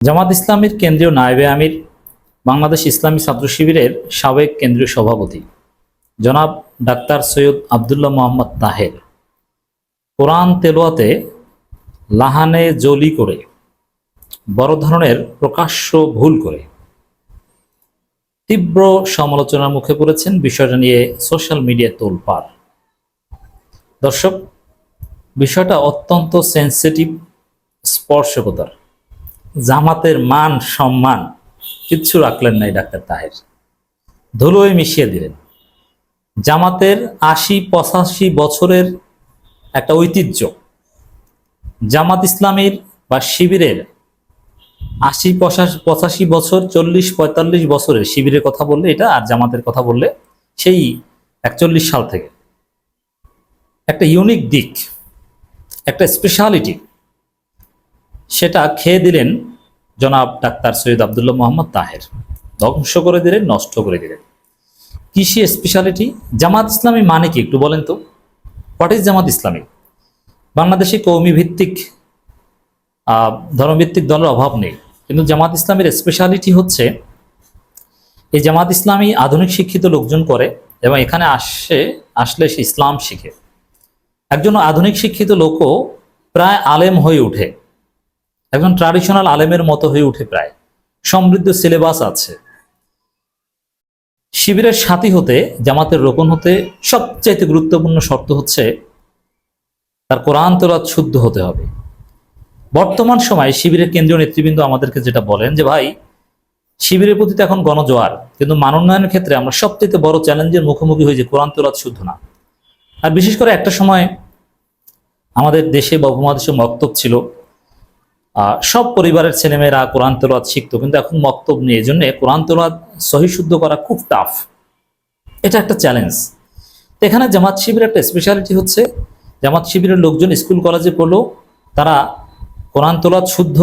জামাত ইসলামীর কেন্দ্রীয় নায়েবে আমির, বাংলাদেশ ইসলামী ছাত্র শিবিরের সাবেক কেন্দ্রীয় সভাপতি জনাব ডাক্তার সৈয়দ আবদুল্লাহ মোহাম্মদ তাহের কোরআন তেলাওয়াতে লাহানে জলি করে বড় ধরনের প্রকাশ্য ভুল করে তীব্র সমালোচনার মুখে পড়েছেন। বিষয়টা নিয়ে সোশ্যাল মিডিয়ায় তোলপাড়। দর্শক, বিষয়টা অত্যন্ত সেন্সিটিভ, স্পর্শকতার। জামাতের মান সম্মান কিচ্ছু রাখলেন নাই ডাক্তার তাহের, ধুলোয় মিশিয়ে দিলেন। জামাতের ৮০-৮৫ বছরের একটা ঐতিহ্য, জামাত ইসলামীর বা শিবিরের ৮০-৮৫ বছর, ৪০-৪৫ বছরের শিবিরের কথা বললে এটা, আর জামাতের কথা বললে সেই ৪১ সাল থেকে একটা ইউনিক দিক, একটা স্পেশালিটি, সেটা খেয়ে দিলেন জনাব ডাক্তার সৈয়দ আবদুল্লাহ মোহাম্মদ তাহের। ধ্বংস করে দিলেন, নষ্ট করে দিলেন। কি সে স্পেশালিটি? জামাত ইসলামী মানে কি একটু বলেন তো? What is Jamaat Islami? বাংলাদেশে কৌমি ভিত্তিক ধর্মভিত্তিক দলের অভাব নেই, কিন্তু জামাত ইসলামের স্পেশালিটি হচ্ছে এই জামাত ইসলামী আধুনিক শিক্ষিত লোকজন করে এবং এখানে আসলে সে ইসলাম শিখে। একজন আধুনিক শিক্ষিত লোকও প্রায় আলেম হয়ে ওঠে, একজন ট্র্যাডিশনাল আলেমের মতো হয়ে উঠে, প্রায় সমৃদ্ধ সিলেবাস আছে। শিবিরের সাথী হতে, জামাতের রোকন হতে সবচাইতে গুরুত্বপূর্ণ শর্ত হচ্ছে তার কোরআন তেলাওয়াত শুদ্ধ হতে হবে। বর্তমান সময়ে শিবিরের কেন্দ্রীয় নেতৃবৃন্দ আমাদেরকে যেটা বলেন যে ভাই, শিবিরের প্রতি তো এখন গণজোয়ার, কিন্তু মানোন্নয়নের ক্ষেত্রে আমরা সবচেয়ে বড় চ্যালেঞ্জের মুখোমুখি হই যে কোরআন তেলাওয়াত শুদ্ধ না। আর বিশেষ করে একটা সময় আমাদের দেশে বা উপমহাদেশে মক্তব ছিল, সব পরিবারের ছেলেমেয়েরা কোরআন তেলাওয়াত শিখতো, কিন্তু এখন মক্তব নেই। এই জন্য কোরআন তেলাওয়াত সহি শুদ্ধ করা খুব টাফ, এটা একটা চ্যালেঞ্জ। তো এখানে জামাত শিবিরের একটা স্পেশালিটি হচ্ছে, জামাত শিবিরের লোকজন স্কুল কলেজে পড়লেও তারা কোরআন তেলাওয়াত শুদ্ধ,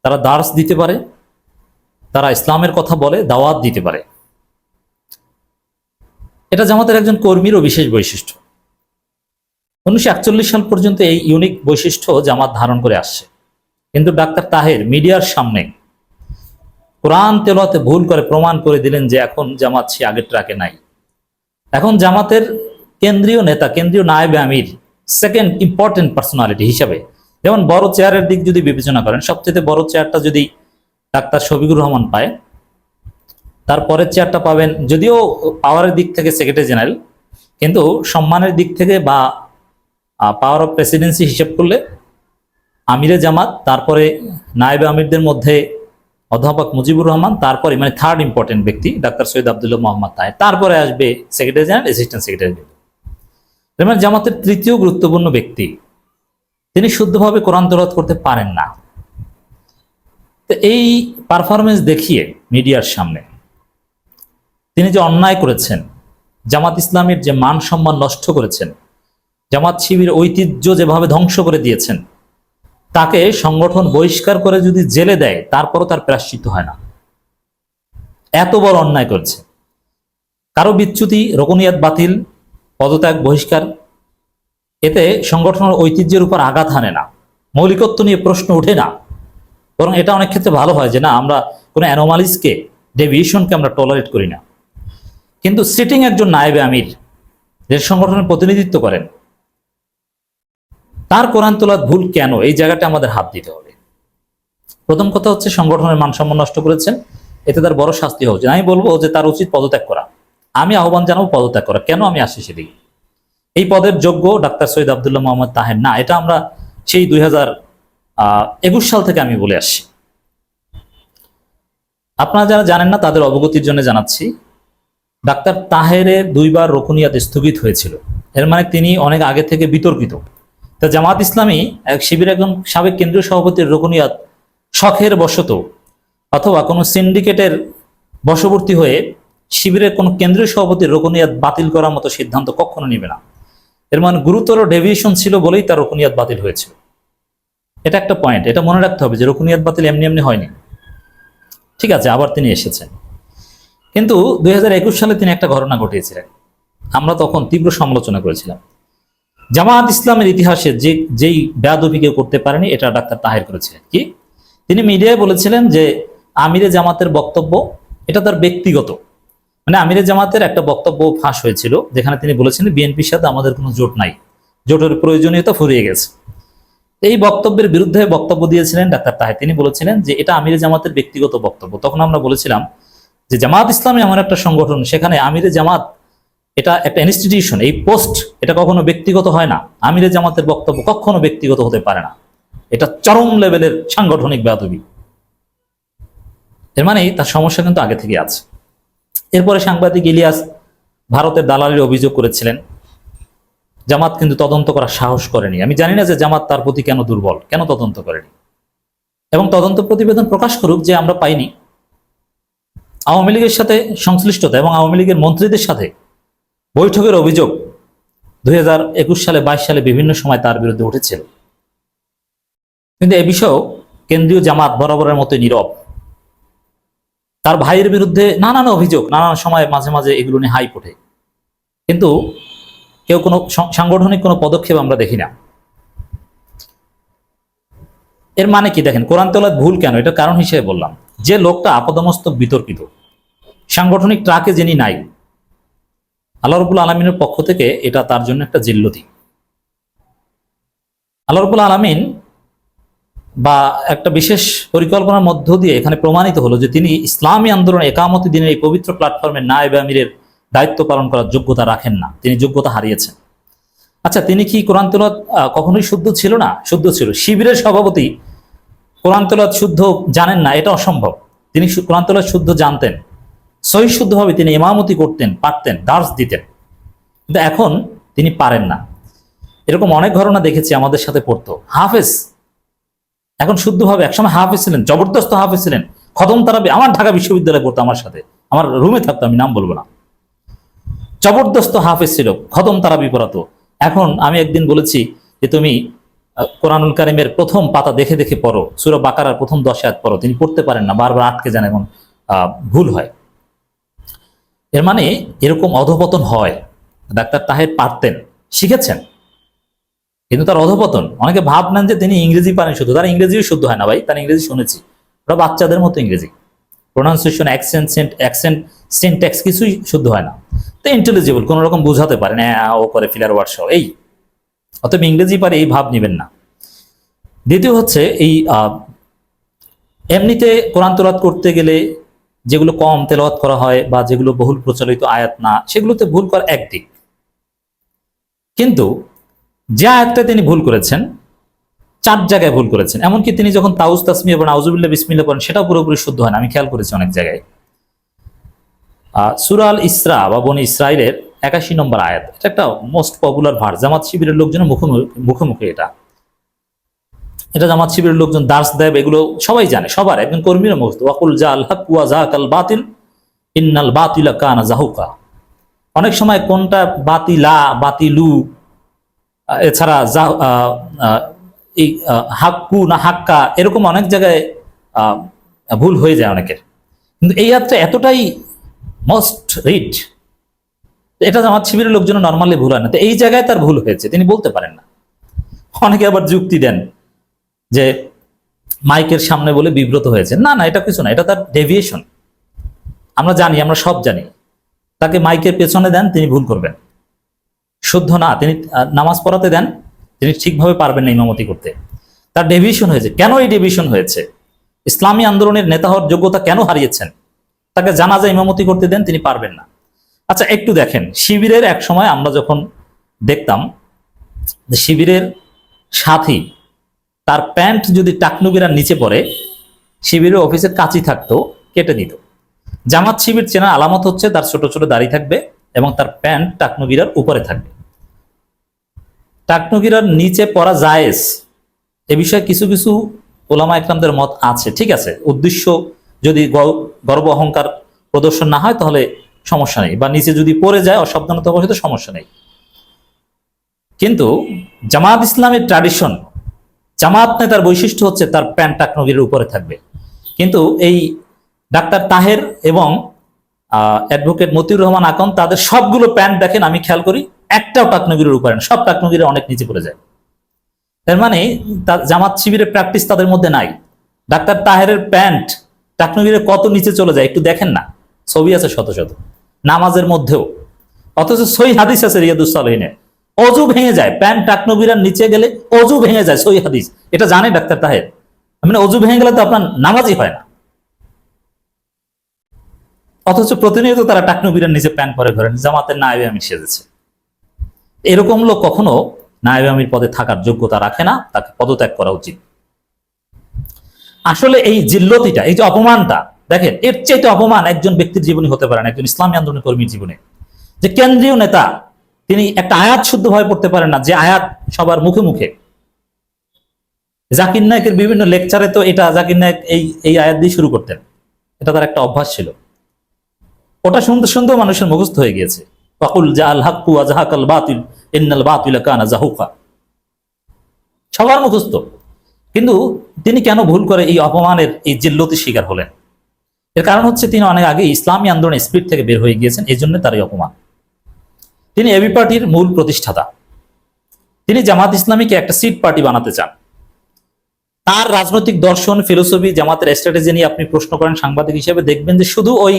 তারা দার্স দিতে পারে, তারা ইসলামের কথা বলে, দাওয়াত দিতে পারে। এটা জামাতের একজন কর্মীরও বিশেষ বৈশিষ্ট্য। 1941 সাল পর্যন্ত এই ইউনিক বৈশিষ্ট্য জামাত ধারণ করে আসছে, কিন্তু ডাক্তার তাহের মিডিয়ার সামনে কোরআন তেলাওয়াতে ভুল করে প্রমাণ করে দিলেন যে এখন জামাত সে আগের ট্র্যাকে নাই। এখন জামাতের কেন্দ্রীয় নেতা, কেন্দ্রীয় নায়েবে আমির, সেকেন্ড ইম্পর্টেন্ট পার্সোনালিটি হিসাবে, যেমন বড় চেয়ারের দিক যদি বিবেচনা করেন, সবচেয়ে বড় চেয়ারটা যদি ডাক্তার শফিকুর রহমান পায়, তারপরের চেয়ারটা পাবেন, যদিও পাওয়ারের দিক থেকে সেক্রেটারি জেনারেল, কিন্তু সম্মানের দিক থেকে বা পাওয়ার অফ প্রেসিডেন্সি হিসেব করলে আমিরে জামাত, তারপরে নায়েবে আমিরদের মধ্যে অধ্যাপক মুজিবুর রহমান, তারপরে মানে থার্ড ইম্পর্টেন্ট ব্যক্তি ডাক্তার সৈয়দ আবদুল্লাহ মোহাম্মদ তাহের, তারপরে আসবে secretary general, assistant secretary general. মানে জামাতের তৃতীয় গুরুত্বপূর্ণ ব্যক্তি, তিনি শুদ্ধভাবে কোরআন তেলাওয়াত করতে পারেন না। তো এই পারফরমেন্স দেখিয়ে মিডিয়ার সামনে তিনি যে অন্যায় করেছেন, জামাত ইসলামের যে মান সম্মান নষ্ট করেছেন, জামাত শিবির ঐতিহ্য যেভাবে ধ্বংস করে দিয়েছেন, তাকে সংগঠন বহিষ্কার করে যদি জেলে দেয় তারপরও তার প্রায়শ্চিত্ত হয় না। এত বড় অন্যায় করছে। কারো বিচ্যুতি, রুকনিয়াত বাতিল, পদত্যাগ, বহিষ্কার, এতে সংগঠনের ঐতিহ্যের উপর আঘাত হানে না, মৌলিকত্ব নিয়ে প্রশ্ন ওঠে না। বরং এটা অনেক ক্ষেত্রে ভালো হয় যে না, আমরা কোনো অ্যানোমালিসকে, ডেভিয়েশনকে আমরা টলারেট করি না। কিন্তু সিটিং একজন নায়েবে আমির, যে সংগঠনের প্রতিনিধিত্ব করেন, তার কোরআন তেলাওয়াত ভুল কেন, এই জায়গাটা আমাদের হাত দিতে হবে। প্রথম কথা হচ্ছে সংগঠনের মানসম্মান নষ্ট করেছেন, এতে তার বড় শাস্তি হচ্ছে। আমি বলবো যে তার উচিত পদত্যাগ করা। আমি আহ্বান জানাবো পদত্যাগ করা। কেন আমি আসি সেদিকে? এই পদের যোগ্য ডাক্তার সৈয়দ আবদুল্লাহ মোহাম্মদ তাহের না, এটা আমরা সেই 2021 সাল থেকে আমি বলে আসছি। আপনারা যারা জানেন না তাদের অবগতির জন্য জানাচ্ছি, ডাক্তার তাহেরের 2 বার রুকনিয়াত স্থগিত হয়েছিল। এর মানে তিনি অনেক আগে থেকে বিতর্কিত। তা জামাত ইসলামী শিবির একজন সাবেক কেন্দ্রীয় সভাপতির রুকনিয়াত শখের বশত অথবা কোনো সিন্ডিকেটের বশবর্তী হয়ে শিবিরের কোনো কেন্দ্রীয় সভাপতির রুকনিয়াত বাতিল করার মতো সিদ্ধান্ত কখনো নেবে না। এর মানে গুরুতর ডেভিয়েশন ছিল বলেই তার রুকনিয়াত বাতিল হয়েছিল। এটা একটা পয়েন্ট, এটা মনে রাখতে হবে যে রুকনিয়াত বাতিল এমনি এমনি হয়নি। ঠিক আছে, আবার তিনি এসেছেন, কিন্তু 2021 সালে তিনি একটা ঘটনা ঘটিয়েছিলেন, আমরা তখন তীব্র সমালোচনা করেছিলাম। জামাত ইসলামের ইতিহাসে যেই বেয়াদবি কেউ করতে পারেনি, এটা ডাক্তার তাহের করেছিলেন। কি? তিনি মিডিয়ায় বলেছিলেন যে আমিরে জামাতের বক্তব্য এটা তার ব্যক্তিগত, মানে আমিরে জামাতের একটা বক্তব্য ফাঁস হয়েছিল যেখানে তিনি বলেছেন বিএনপির সাথে আমাদের কোনো জোট নাই, জোটের প্রয়োজনীয়তা ফুরিয়ে গেছে। এই বক্তব্যের বিরুদ্ধে বক্তব্য দিয়েছিলেন ডাক্তার তাহের। তিনি বলেছিলেন যে এটা আমিরে জামাতের ব্যক্তিগত বক্তব্য। তখন আমরা বলেছিলাম যে জামাত ইসলামী এমন একটা সংগঠন, সেখানে আমিরে জামাত এটা একটা ইনস্টিটিউশন, এই পোস্ট এটা কখনো ব্যক্তিগত হয় না। আমিরে জামাতের বক্তব্য কখনো ব্যক্তিগত হতে পারে না, এটা চরম লেভেলের সাংগঠনিক বেয়াদবি। এর মানে তার সমস্যা কিন্তু আগে থেকে আছে। এরপরে সাংবাদিক ইলিয়াস ভারতের দালালির অভিযোগ করেছিলেন, জামাত কিন্তু তদন্ত করার সাহস করেনি। আমি জানি না যে জামাত তার প্রতি কেন দুর্বল, কেন তদন্ত করেনি, এবং তদন্ত প্রতিবেদন প্রকাশ করুক যে আমরা পাইনি। আওয়ামী লীগের সাথে সংশ্লিষ্টতা এবং আওয়ামী লীগের মন্ত্রীদের সাথে বৈঠকের অভিযোগ 2021 সালে 22 সালে বিভিন্ন সময় তার বিরুদ্ধে উঠেছিল, কিন্তু এ বিষয়েও কেন্দ্রীয় জামাত বরাবরের মতো নীরব। তার ভাইয়ের বিরুদ্ধে নানান অভিযোগ, নানান সময় মাঝে মাঝে এগুলো নিয়ে হাইপ ওঠে, কিন্তু কেউ কোনো সাংগঠনিক কোনো পদক্ষেপ আমরা দেখি না। এর মানে কি দেখেন, কোরআন তেলাওয়াত ভুল কেন, এটা কারণ হিসেবে বললাম যে লোকটা আপাদমস্তক বিতর্কিত, সাংগঠনিক ট্রাকে যিনি নাই, আল্লাহ রাব্বুল আলামিনের পক্ষ থেকে এটা তার জন্য একটা জিল্লতি। আল্লাহ রাব্বুল আলামিন বা একটা বিশেষ পরিকল্পনার মধ্য দিয়ে এখানে প্রমাণিত হলো যে তিনি ইসলামী আন্দোলন একামতি দিনের এই পবিত্র প্ল্যাটফর্মে নায়েবে আমিরের দায়িত্ব পালন করার যোগ্যতা রাখেন না, তিনি যোগ্যতা হারিয়েছেন। আচ্ছা, তিনি কি কোরআন তেলাওয়াত কখনোই শুদ্ধ ছিল না? শুদ্ধ ছিল। শিবিরের সভাপতি কোরআন তেলাওয়াত শুদ্ধ জানেন না, এটা অসম্ভব। তিনি কোরআন তেলাওয়াত শুদ্ধ জানতেন, সহি শুদ্ধভাবে তিনি ইমামতি করতেন, পারতেন, দার্স দিতেন, কিন্তু এখন তিনি পারেন না। এরকম অনেক ঘটনা দেখেছি, আমাদের সাথে পড়তো হাফেজ, এখন শুদ্ধভাবে, একসময় হাফেজ ছিলেন, জবরদস্ত হাফেজ ছিলেন, খতম তারাবি, আমার ঢাকা বিশ্ববিদ্যালয়ে পড়তো, আমার সাথে আমার রুমে থাকতো, আমি নাম বলবো না, জবরদস্ত হাফেজ ছিল, খতম তারাবি পড়াতো। এখন আমি একদিন বলেছি যে তুমি কোরআনুল কারিমের প্রথম পাতা দেখে দেখে পড়ো, সূরা বাকারার প্রথম 10 আয়াত পড়ো, তিনি পড়তে পারেন না, বারবার আটকে যান এবং ভুল হয়। এর মানে এরকম অধপতন হয়। ডাক্তার তাহের পারতেন, শিখেছেন, কিন্তু তার অধপতন। অনেকে ভাবলেন যে তিনি ইংরেজি পারেন শুধু, তার ইংরেজিও শুদ্ধ হয় না ভাই, তার ইংরেজি শুনেছি, ওরা বাচ্চাদের মতো ইংরেজি, প্রোনাউন্সিয়েশন, অ্যাকসেন্ট, সিনট্যাক্স কিছুই শুদ্ধ হয় না। তো ইন্টেলিজিবল, কোন রকম বুঝাতে পারে না, ও করে ফিলার ওয়ার্ড সহ, এই অতএব ইংরেজি পারে এই ভাব নেবেন না। দ্বিতীয় হচ্ছে এই এমনিতে কোরআন তেলাওয়াত করতে গেলে যেগুলো কম তেলাওয়াত করা হয় বা যেগুলো বহুল প্রচলিত আয়াত না, সেগুলোতে ভুল করা একদিক, কিন্তু যে আয়াতটা তিনি ভুল করেছেন 4 জায়গায় ভুল করেছেন। এমনকি তিনি যখন তাউজ তাসমিয়া এবং আউযুবিল্লাহ বিসমিল্লাহ পড়েন সেটাও পুরোপুরি শুদ্ধ হয় না, আমি খেয়াল করেছি অনেক জায়গায়। সূরা আল ইসরা বা বনি ইসরাইলের 81 নম্বর আয়াত, এটা একটা মোস্ট পপুলার ভার্স, জামাত শিবিরের লোকজনের মুখে মুখে এটা জামাত শিবিরের লোকজন দার্স দেয়, এগুলো সবাই জানে, সবার একজন কর্মীর মুখস্থ, ওয়াকুল জাআল হক ওয়া যাকাল বাতিল ইন্নাল বাতিলা কানা যাহুকা। অনেক সময় কোনটা বাতিলা, বাতিলু, এছাড়া এই হাক্কু না হাক্কা, এরকম অনেক জায়গায় ভুল হয়ে যায় অনেকের, কিন্তু এই আয়াতটা এতটাই মোস্ট রিড, এটা জামাত শিবিরের লোকজন নর্মালি ভুল হয় না, তো এই জায়গায় তার ভুল হয়েছে, তিনি বলতে পারেন না। অনেকে আবার যুক্তি দেন যে মাইকের সামনে বলে বিব্রত হয়েছে, না না, এটা কিছু না, এটা তার ডেভিয়েশন। আমরা জানি, আমরা সব জানি, তাকে মাইকের পেছনে দেন, তিনি ভুল করবেন, শুদ্ধ না, তিনি নামাজ পড়াতে দেন, তিনি ঠিকভাবে পারবেন না ইমামতি করতে, তার ডেভিয়েশন হয়েছে। কেন এই ডেভিয়েশন হয়েছে? ইসলামী আন্দোলনের নেতা হওয়ার যোগ্যতা কেন হারিয়েছেন? তাকে জানাজা ইমামতি করতে দেন, তিনি পারবেন না। আচ্ছা, একটু দেখেন, শিবিরের এক সময় আমরা যখন দেখতাম যে শিবিরের সাথী, তার প্যান্ট যদি টাকনুগিরার নিচে পড়ে, শিবিরের অফিসের কাঁচি থাকতো, কেটে দিত। জামাত শিবির চেনার আলামত হচ্ছে তার ছোট ছোট দাড়ি থাকবে এবং তার প্যান্ট টাকনুগিরার উপরে থাকবে। টাকনুগিরার নিচে পড়া জায়েজ, এ বিষয়ে কিছু কিছু ওলামা ইকরামদের মত আছে, ঠিক আছে, উদ্দেশ্য যদি গর্ব অহংকার প্রদর্শন না হয় তাহলে সমস্যা নেই, বা নিচে যদি পড়ে যায় অসাবধানতা বশত সমস্যা নেই। কিন্তু জামাত ইসলামের ট্র্যাডিশন, জামাত নেতার বৈশিষ্ট্য হচ্ছে তার প্যান্ট টাকনুগিরের উপরে থাকবে। কিন্তু এই ডাক্তার তাহের এবং অ্যাডভোকেট মতিউর রহমান আকন, তাদের সবগুলো প্যান্ট দেখেন, আমি খেয়াল করি একটাও টাকনুগিরের উপরে না, সব টাকনুগিরে অনেক নিচে পড়ে যায়। তার মানে জামাত শিবিরের প্র্যাকটিস তাদের মধ্যে নাই। ডাক্তার তাহেরের প্যান্ট টাকনুগিরের কত নিচে চলে যায় একটু দেখেন না, ছবি আছে শত শত, নামাজের মধ্যেও। অথচ সহি হাদিস আছে রিয়াদুস সালেহিনে, অজু ভেঙে যায় প্যান্ট টাকনুগিরার নিচে গেলে, অজু ভেঙে যায়, সহি হাদিস। এটা জানে ডাক্তার তাহের? মানে অজু ভেঙে গেলে তো আপনার নামাজই হয় না। অথচ প্রতিনিয়ত তারা টাকনুগিরার নিচে প্যান্ট পরে ঘরেন, জামাতের নায়েবে আমির সেজেছে। এরকম লোক কখনো নায়েবে আমির পদে থাকার যোগ্যতা রাখে না, তাকে পদত্যাগ করা উচিত। আসলে এই জিল্লতিটা, এই যে অপমানটা, দেখেন এর চাইতে অপমান একজন ব্যক্তির জীবনে হতে পারে না, একজন ইসলামী আন্দোলনের কর্মীর জীবনে। যে কেন্দ্রীয় নেতা, তিনি একটা আয়াত শুদ্ধভাবে পড়তে পারেন না, যে আয়াত সবার মুখে মুখে। জাকির নায়েকের বিভিন্ন লেকচারে তো এটা জাকির নায়েক এই আয়াত দিয়ে শুরু করতেন, এটা তার একটা অভ্যাস ছিল। ওটা শুনতে শুনতেও মানুষের মুখস্থ হয়ে গিয়েছে। ওয়াকুল জাআল হাক্কু ওয়া জাহাকাল বাতিল ইন্নাল বাতিলা কানা যাহুকা, সবার মুখস্থ। কিন্তু তিনি কেন ভুল করে এই অপমানের, এই জিল্লতির শিকার হলেন? এর কারণ হচ্ছে তিনি অনেক আগে ইসলামী আন্দোলনের স্পিরিট থেকে বের হয়ে গিয়েছেন, এই জন্য তার এই অপমান। তিনি এবি পার্টির মূল প্রতিষ্ঠাতা, তিনি জামাত ইসলামীকে একটা সিট পার্টি বানাতে চান। তার রাজনৈতিক দর্শন, ফিলোসফি, জামাতের স্ট্র্যাটেজি নিয়ে আপনি প্রশ্ন করেন সাংবাদিক হিসেবে, দেখবেন যে শুধু ওই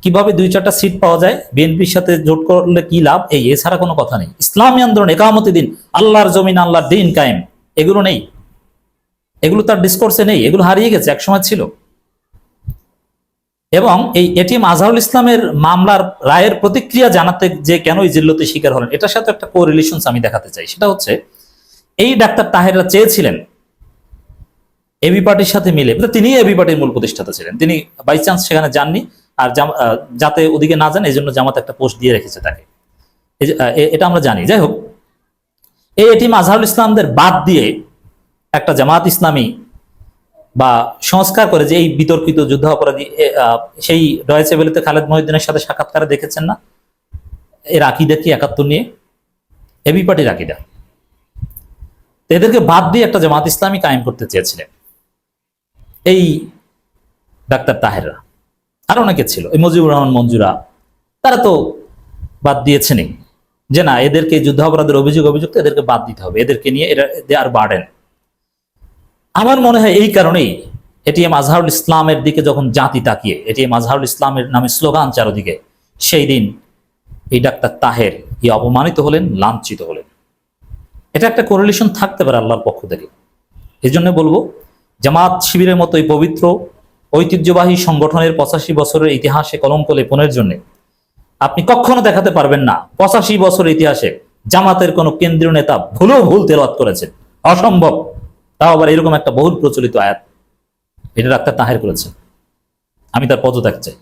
কিভাবে 2-4টা সিট পাওয়া যায়, বিএনপির সাথে জোট করলে কি লাভ, এছাড়া কোনো কথা নেই। ইসলামী আন্দোলন, একামতি দিন, আল্লাহর জমিন, আল্লাহর দিন কায়েম, এগুলো নেই, এগুলো তার ডিসকোর্সে নেই, এগুলো হারিয়ে গেছে, একসময় ছিল। এবং এই এটিএম আজহারুল ইসলামের মামলার রায়ের প্রতিক্রিয়া জানাতে যে কেন এই জিল্লতির শিকার হলেন, এটার সাথে একটা কোরিলেশন আমি দেখাতে চাই। সেটা হচ্ছে, এই ডাক্তার তাহেররা চেয়েছিলেন এবি পার্টির সাথে মিলে, তিনি এবি পার্টির মূল প্রতিষ্ঠাতা ছিলেন, তিনি বাই চান্স সেখানে যাননি, আর যাতে ওদিকে না যান এই জন্য জামাত একটা পোস্ট দিয়ে রেখেছে তাকে, এটা আমরা জানি। যাই হোক, এই এটিএম আজহারুল ইসলামদের বাদ দিয়ে একটা জামাত ইসলামী বা সংস্কার করে, যে এই বিতর্কিত যুদ্ধাপরাধী, সেই ডয়েচে ভেলেতে খালেদ মহিউদ্দিনের সাথে সাক্ষাৎকারে দেখেছেন না, এর আকীদা কি 71 নিয়ে, এবি পার্টির আকীদা। এদেরকে বাদ দিয়ে একটা জামাত ইসলামী কায়েম করতে চেয়েছিলেন এই ডাক্তার তাহেররা, আর অনেকে ছিল, এই মুজিবুর রহমান মঞ্জুরা, তারা তো বাদ দিয়েছেনই, যে না এদেরকে যুদ্ধাপরাধের অভিযুক্ত, এদেরকে বাদ দিতে হবে, এদেরকে নিয়ে এরা আর বাড়েন। আমার মনে হয় এই কারণেই এটিএম আজহারুল ইসলামের দিকে যখন জাতি তাকিয়ে এটিএম আজহারুল ইসলামের নামে স্লোগান চারদিকে, সেই দিন এই ডাক্তার তাহের অপমানিত হলেন, লাঞ্ছিত হলেন। এটা একটা কোরিলেশন থাকতে পারে আল্লাহর পক্ষ থেকে। এই জন্য বলবো, জামাত শিবিরের মতো এই পবিত্র ঐতিহ্যবাহী সংগঠনের 85 বছরের ইতিহাসে কলঙ্ক লেপনের জন্য আপনি কখনো দেখাতে পারবেন না 85 বছরের ইতিহাসে জামাতের কোন কেন্দ্রীয় নেতা ভুল তেলাওয়াত করেছেন, অসম্ভব। তাও আবার এরকম একটা বহুল প্রচলিত আয়াত, এটা ডাক্তার তাহের করেছেন। আমি তার পদত্যাগ চাই।